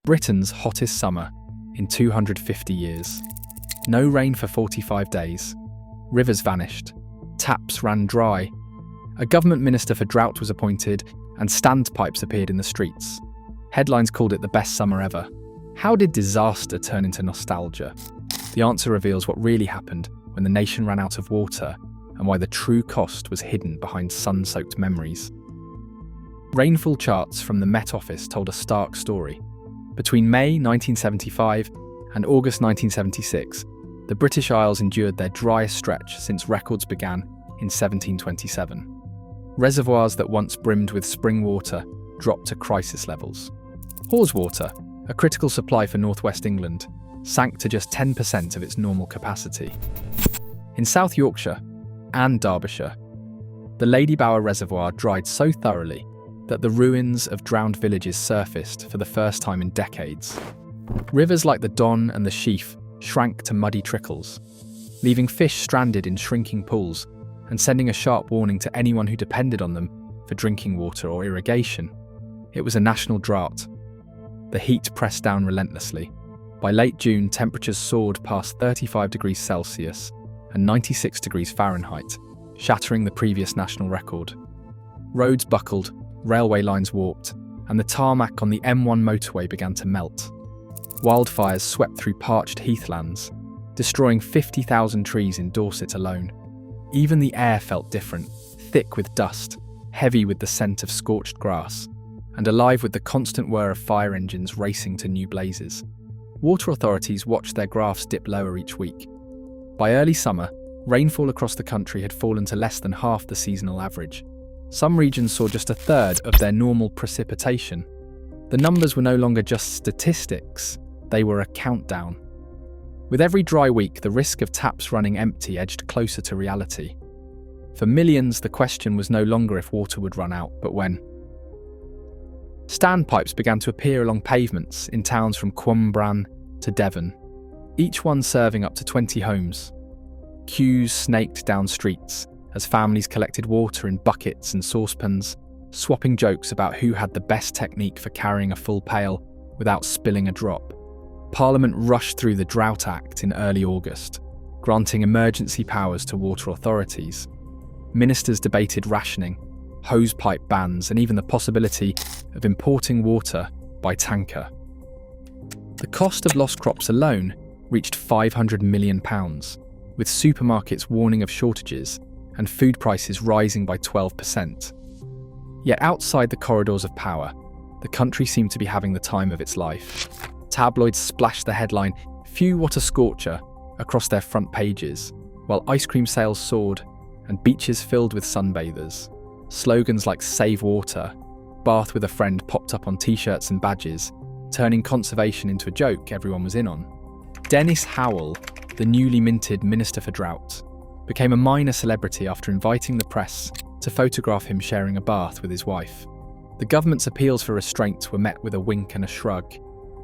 Britain's hottest summer in 250 years. No rain for 45 days. Rivers vanished. Taps ran dry. A government minister for drought was appointed, and standpipes appeared in the streets. Headlines called it the best summer ever. How did disaster turn into nostalgia? The answer reveals what really happened when the nation ran out of water and why the true cost was hidden behind sun-soaked memories. Rainfall charts from the Met Office told a stark story. Between May 1975 and August 1976, the British Isles endured their driest stretch since records began in 1727. Reservoirs that once brimmed with spring water dropped to crisis levels. Hawes water, a critical supply for northwest England, sank to just 10% of its normal capacity. In South Yorkshire and Derbyshire, the Lady Bower Reservoir dried so thoroughly that the ruins of drowned villages surfaced for the first time in decades. Rivers like the Don and the Sheaf shrank to muddy trickles, leaving fish stranded in shrinking pools and sending a sharp warning to anyone who depended on them for drinking water or irrigation. It was a national drought. The heat pressed down relentlessly. By late June, temperatures soared past 35 degrees Celsius and 96 degrees Fahrenheit, shattering the previous national record. Roads buckled, railway lines warped, and the tarmac on the M1 motorway began to melt. Wildfires swept through parched heathlands, destroying 50,000 trees in Dorset alone. Even the air felt different, thick with dust, heavy with the scent of scorched grass, and alive with the constant whir of fire engines racing to new blazes. Water authorities watched their graphs dip lower each week. By early summer, rainfall across the country had fallen to less than half the seasonal average. Some regions saw just a third of their normal precipitation. The numbers were no longer just statistics, they were a countdown. With every dry week, the risk of taps running empty edged closer to reality. For millions, the question was no longer if water would run out, but when. Standpipes began to appear along pavements in towns from Cwmbran to Devon, each one serving up to 20 homes. Queues snaked down streets as families collected water in buckets and saucepans, swapping jokes about who had the best technique for carrying a full pail without spilling a drop. Parliament rushed through the Drought Act in early August, granting emergency powers to water authorities. Ministers debated rationing, hosepipe bans, and even the possibility of importing water by tanker. The cost of lost crops alone reached £500 million, with supermarkets warning of shortages and food prices rising by 12%. Yet outside the corridors of power, the country seemed to be having the time of its life. Tabloids splashed the headline, "Phew, what a scorcher," across their front pages, while ice cream sales soared and beaches filled with sunbathers. Slogans like "Save Water," "Bath with a Friend" popped up on t-shirts and badges, turning conservation into a joke everyone was in on. Dennis Howell, the newly minted Minister for Drought, became a minor celebrity after inviting the press to photograph him sharing a bath with his wife. The government's appeals for restraint were met with a wink and a shrug,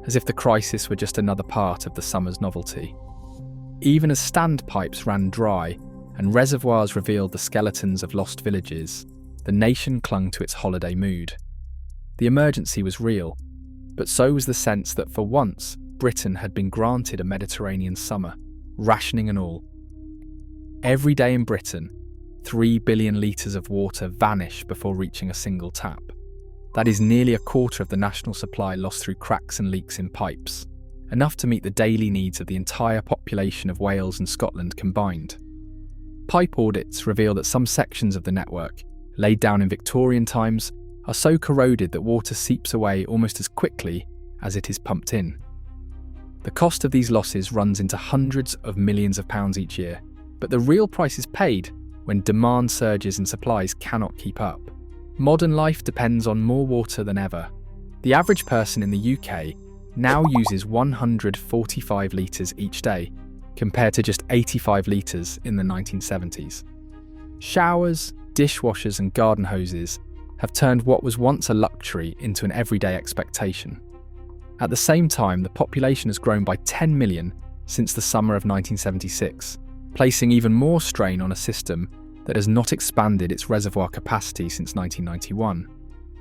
as if the crisis were just another part of the summer's novelty. Even as standpipes ran dry and reservoirs revealed the skeletons of lost villages, the nation clung to its holiday mood. The emergency was real, but so was the sense that for once, Britain had been granted a Mediterranean summer, rationing and all. Every day in Britain, 3 billion litres of water vanish before reaching a single tap. That is nearly a quarter of the national supply lost through cracks and leaks in pipes, enough to meet the daily needs of the entire population of Wales and Scotland combined. Pipe audits reveal that some sections of the network, laid down in Victorian times, are so corroded that water seeps away almost as quickly as it is pumped in. The cost of these losses runs into hundreds of millions of pounds each year, but the real price is paid when demand surges and supplies cannot keep up. Modern life depends on more water than ever. The average person in the UK now uses 145 litres each day, compared to just 85 litres in the 1970s. Showers, dishwashers and garden hoses have turned what was once a luxury into an everyday expectation. At the same time, the population has grown by 10 million since the summer of 1976, placing even more strain on a system that has not expanded its reservoir capacity since 1991.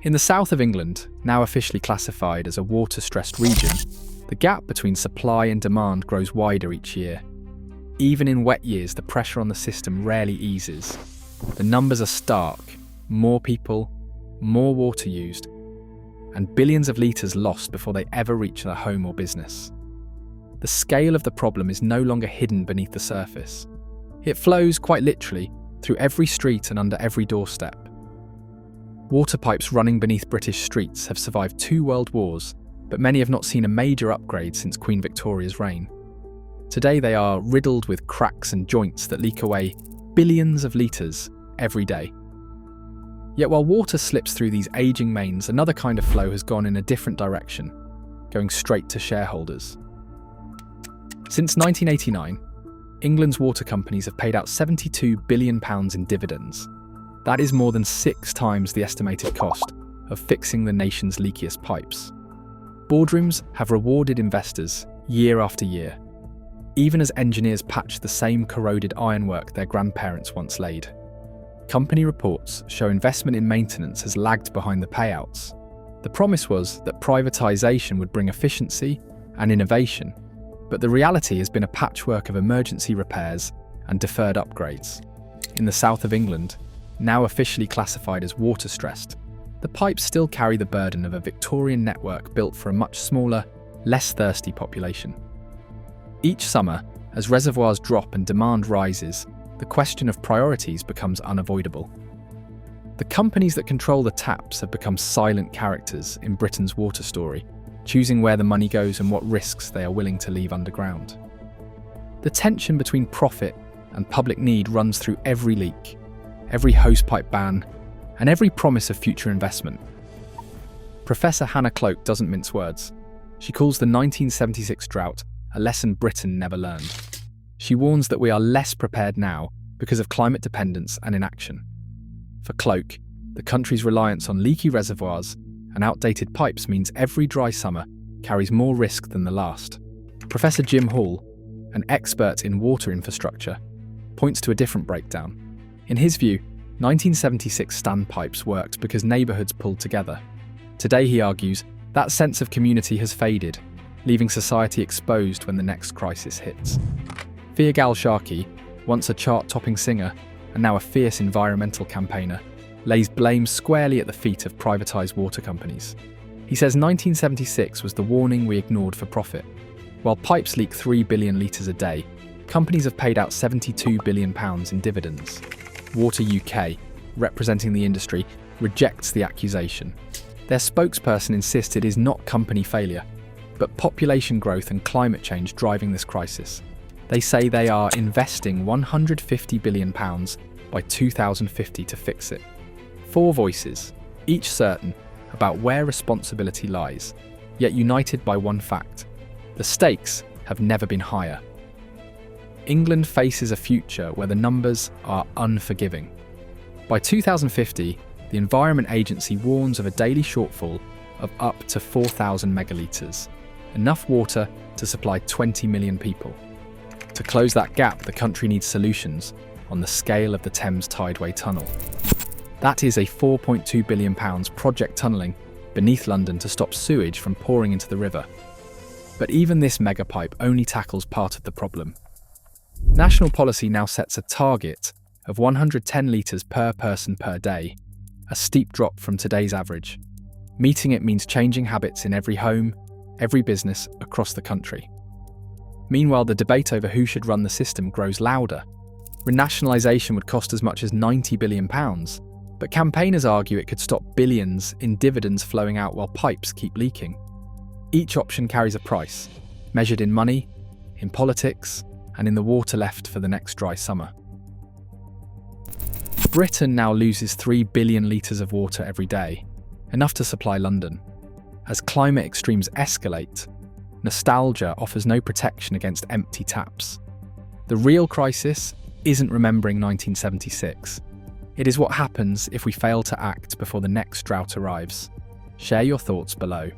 In the south of England, now officially classified as a water-stressed region, the gap between supply and demand grows wider each year. Even in wet years, the pressure on the system rarely eases. The numbers are stark: more people, more water used, and billions of litres lost before they ever reach their home or business. The scale of the problem is no longer hidden beneath the surface. It flows, quite literally, through every street and under every doorstep. Water pipes running beneath British streets have survived 2 world wars, but many have not seen a major upgrade since Queen Victoria's reign. Today they are riddled with cracks and joints that leak away billions of litres every day. Yet while water slips through these ageing mains, another kind of flow has gone in a different direction, going straight to shareholders. Since 1989, England's water companies have paid out £72 billion in dividends. That is more than 6 times the estimated cost of fixing the nation's leakiest pipes. Boardrooms have rewarded investors year after year, even as engineers patch the same corroded ironwork their grandparents once laid. Company reports show investment in maintenance has lagged behind the payouts. The promise was that privatisation would bring efficiency and innovation, but the reality has been a patchwork of emergency repairs and deferred upgrades. In the south of England, now officially classified as water-stressed, the pipes still carry the burden of a Victorian network built for a much smaller, less thirsty population. Each summer, as reservoirs drop and demand rises, the question of priorities becomes unavoidable. The companies that control the taps have become silent characters in Britain's water story, choosing where the money goes and what risks they are willing to leave underground. The tension between profit and public need runs through every leak, every hosepipe ban, and every promise of future investment. Professor Hannah Cloak doesn't mince words. She calls the 1976 drought a lesson Britain never learned. She warns that we are less prepared now because of climate dependence and inaction. For Cloak, the country's reliance on leaky reservoirs and outdated pipes means every dry summer carries more risk than the last. Professor Jim Hall, an expert in water infrastructure, points to a different breakdown. In his view, 1976 standpipes worked because neighbourhoods pulled together. Today, he argues, that sense of community has faded, leaving society exposed when the next crisis hits. Feargal Sharkey, once a chart-topping singer and now a fierce environmental campaigner, lays blame squarely at the feet of privatised water companies. He says 1976 was the warning we ignored for profit. While pipes leak 3 billion litres a day, companies have paid out £72 billion in dividends. Water UK, representing the industry, rejects the accusation. Their spokesperson insists it is not company failure, but population growth and climate change driving this crisis. They say they are investing £150 billion by 2050 to fix it. 4 voices, each certain about where responsibility lies, yet united by one fact: the stakes have never been higher. England faces a future where the numbers are unforgiving. By 2050, the Environment Agency warns of a daily shortfall of up to 4,000 megalitres, enough water to supply 20 million people. To close that gap, the country needs solutions on the scale of the Thames Tideway Tunnel. That is a £4.2 billion project tunnelling beneath London to stop sewage from pouring into the river. But even this megapipe only tackles part of the problem. National policy now sets a target of 110 litres per person per day, a steep drop from today's average. Meeting it means changing habits in every home, every business across the country. Meanwhile, the debate over who should run the system grows louder. Renationalisation would cost as much as £90 billion, but campaigners argue it could stop billions in dividends flowing out while pipes keep leaking. Each option carries a price, measured in money, in politics, and in the water left for the next dry summer. Britain now loses 3 billion litres of water every day, enough to supply London. As climate extremes escalate, nostalgia offers no protection against empty taps. The real crisis isn't remembering 1976. It is what happens if we fail to act before the next drought arrives. Share your thoughts below.